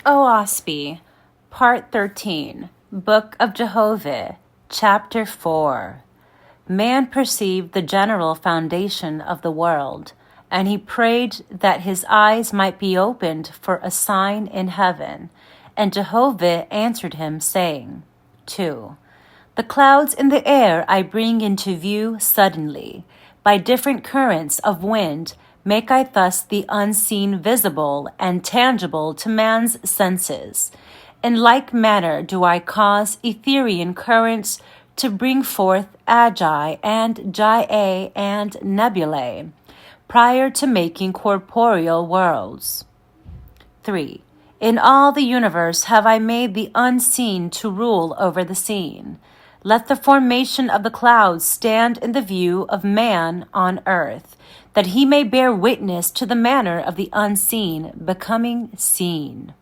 Oahspe, Part 13, Book of Jehovih, Chapter 4. Man perceived the general foundation of the world, and he prayed that his eyes might be opened for a sign in heaven. And Jehovih answered him, saying, 2. The clouds in the air I bring into view suddenly. By different currents of wind make I thus the unseen visible and tangible to man's senses. In like manner do I cause Etherian currents to bring forth Agi and Jia and nebulae, prior to making corporeal worlds. 3. In all the universe have I made the unseen to rule over the seen. Let the formation of the clouds stand in the view of man on earth, that he may bear witness to the manner of the unseen becoming seen.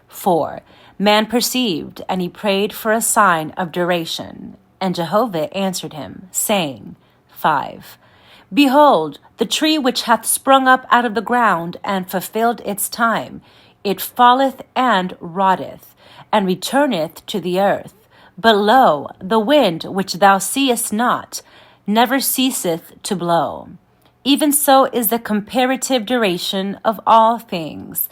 4. Man perceived, and he prayed for a sign of duration. And Jehovih answered him, saying, 5. Behold, the tree which hath sprung up out of the ground and fulfilled its time, it falleth and rotteth, and returneth to the earth. But lo, the wind which thou seest not, never ceaseth to blow. Even so is the comparative duration of all things.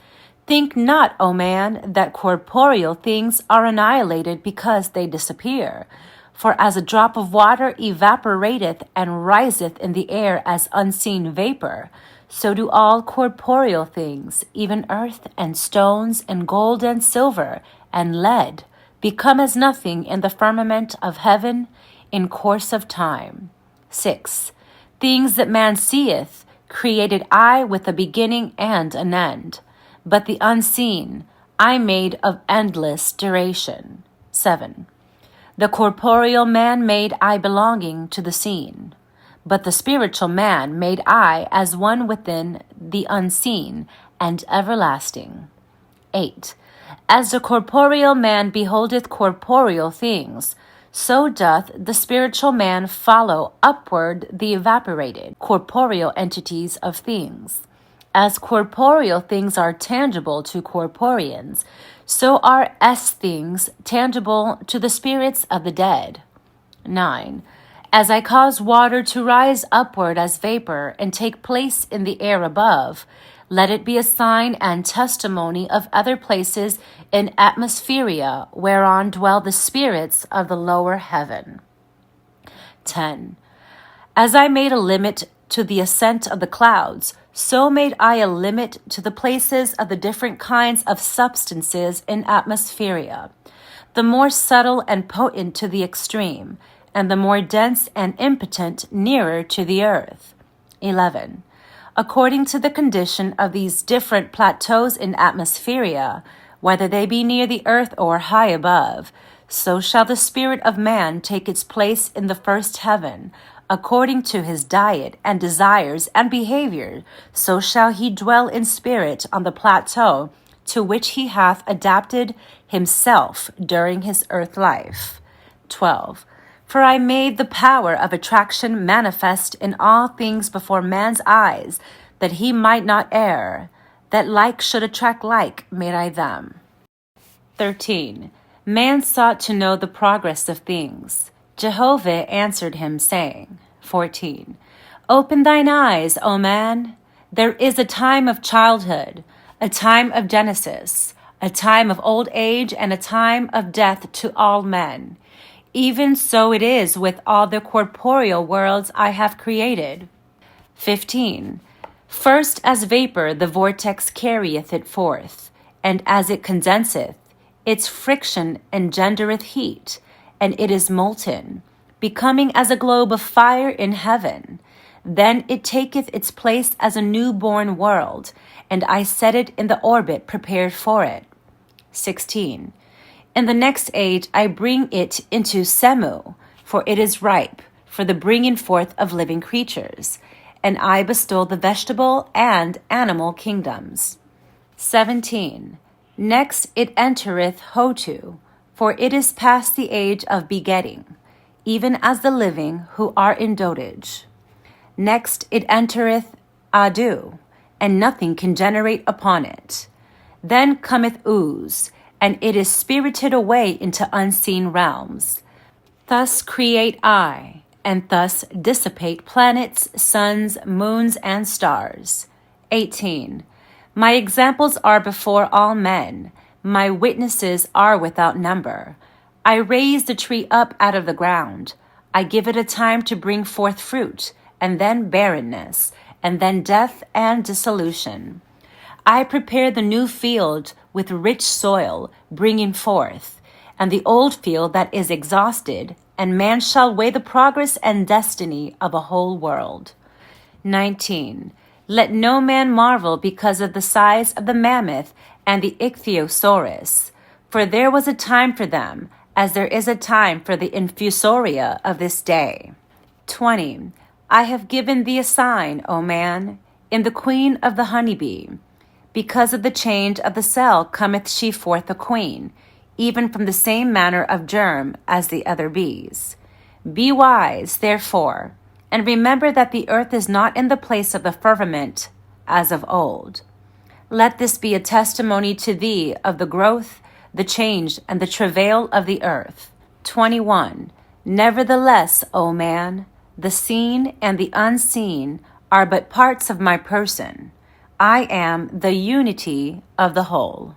Think not, O man, that corporeal things are annihilated because they disappear. For as a drop of water evaporateth and riseth in the air as unseen vapor, so do all corporeal things, even earth and stones and gold and silver and lead, become as nothing in the firmament of heaven in course of time. 6. Things that man seeth created I with a beginning and an end, but the unseen I made of endless duration. 7. The corporeal man made I belonging to the seen, but the spiritual man made I as one within the unseen and everlasting. 8. As the corporeal man beholdeth corporeal things, so doth the spiritual man follow upward the evaporated corporeal entities of things. As corporeal things are tangible to corporeans, so are things tangible to the spirits of the dead. 9. As I cause water to rise upward as vapor and take place in the air above, let it be a sign and testimony of other places in atmospheria whereon dwell the spirits of the lower heaven. 10. As I made a limit to the ascent of the clouds, so made I a limit to the places of the different kinds of substances in atmospheria, the more subtle and potent to the extreme, and the more dense and impotent nearer to the earth. 11. According to the condition of these different plateaus in atmospheria, whether they be near the earth or high above, so shall the spirit of man take its place in the first heaven. According to his diet and desires and behavior, so shall he dwell in spirit on the plateau to which he hath adapted himself during his earth life. 12. For I made the power of attraction manifest in all things before man's eyes, that he might not err. That like should attract like made I them. 13. Man sought to know the progress of things. Jehovih answered him, saying, 14. Open thine eyes, O man. There is a time of childhood, a time of genesis, a time of old age, and a time of death to all men. Even so it is with all the corporeal worlds I have created. 15. First as vapor the vortex carrieth it forth, and as it condenseth, its friction engendereth heat, and it is molten, becoming as a globe of fire in heaven. Then it taketh its place as a newborn world, and I set it in the orbit prepared for it. 16. In the next age I bring it into Semu, for it is ripe for the bringing forth of living creatures, and I bestow the vegetable and animal kingdoms. 17. Next it entereth Hotu, for it is past the age of begetting, even as the living who are in dotage. Next it entereth Adu, and nothing can generate upon it. Then cometh ooze, and it is spirited away into unseen realms. Thus create I, and thus dissipate planets, suns, moons, and stars. 18. My examples are before all men. My witnesses are without number. I raise the tree up out of the ground. I give it a time to bring forth fruit, and then barrenness, and then death and dissolution. I prepare the new field with rich soil, bringing forth, and the old field that is exhausted, and man shall weigh the progress and destiny of a whole world. 19. Let no man marvel because of the size of the mammoth and the ichthyosaurus, for there was a time for them, as there is a time for the infusoria of this day. 20. I have given thee a sign, O man, in the queen of the honeybee. Because of the change of the cell cometh she forth a queen, even from the same manner of germ as the other bees. Be wise, therefore, and remember that the earth is not in the place of the firmament as of old. Let this be a testimony to thee of the growth, the change, and the travail of the earth. 21. Nevertheless, O man, the seen and the unseen are but parts of my person. I am the unity of the whole.